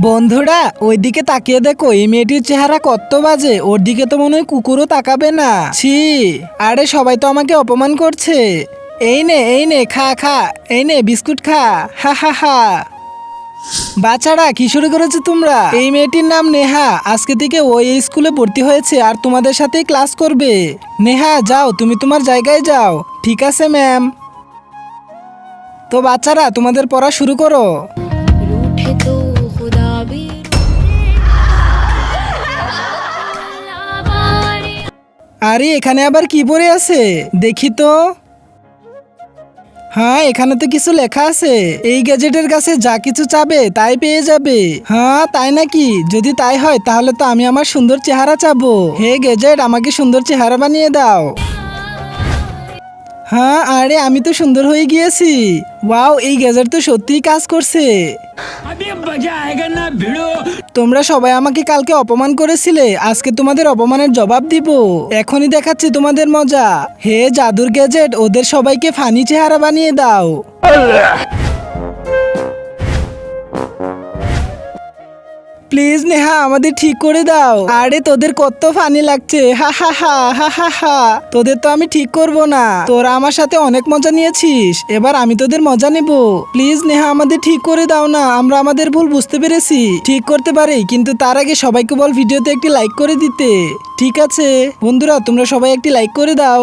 বন্ধুরা ওইদিকে তাকিয়ে দেখো, এই মেয়েটির চেহারা কত বাজে। ওর দিকে তো মনে হয় কুকুরও তাকাবে না। ছি, আরে সবাই তো আমাকে অপমান করছে। এই নে খা খা, এই নে বিস্কুট খা, হা হা হা। বাচ্চারা কি শুরু করেছো তোমরা? এই মেয়েটির নাম নেহা। আজকে থেকে ও এই স্কুলে ভর্তি হয়েছে আর তোমাদের সাথেই ক্লাস করবে। নেহা যাও, তুমি তোমার জায়গায় যাও। ঠিক আছে ম্যাম। তো বাচ্চারা তোমাদের পড়া শুরু করো। रूठे तो खुदा भी আরে এখানে আবার কি পড়ে আছে দেখি তো। হ্যাঁ, এখানে তো কিছু লেখা আছে। এই গ্যাজেটের কাছে যা কিছু চাবে তাই পেয়ে যাবে। হ্যাঁ তাই নাকি? যদি তাই হয় তাহলে তো আমি আমার সুন্দর চেহারা চাবো। হে গ্যাজেট, আমাকে সুন্দর চেহারা বানিয়ে দাও। হ্যাঁ, আরে আমি তো সুন্দর হয়ে গিয়েছি। ওয়াও, এই গ্যাজেট তো সত্যিই কাজ করছে। তোমরা সবাই আমাকে কালকে অপমান করেছিলে, আজকে তোমাদের অপমানের জবাব দিব। এখনই দেখাচ্ছি তোমাদের মজা। হে জাদুর গ্যাজেট, ওদের সবাইকে ফানি চেহারা বানিয়ে দাও। প্লিজ নেহা, আমাদের ঠিক করে দাও। আরে তোদের কত ফানি লাগছে, হা হা হা হা হা হা। তোদের তো আমি ঠিক করব না। তোরা আমার সাথে অনেক মজা নিয়েছিস, এবার আমি তোদের মজা নেব। প্লিজ নেহা, আমাদের ঠিক করে দাও না। আমরা আমাদের ভুল বুঝতে পেরেছি, ঠিক করতে পারি, কিন্তু তার আগে সবাইকে বল ভিডিওতে একটি লাইক করে দিতে। ঠিক আছে বন্ধুরা, তোমরা সবাই একটি লাইক করে দাও।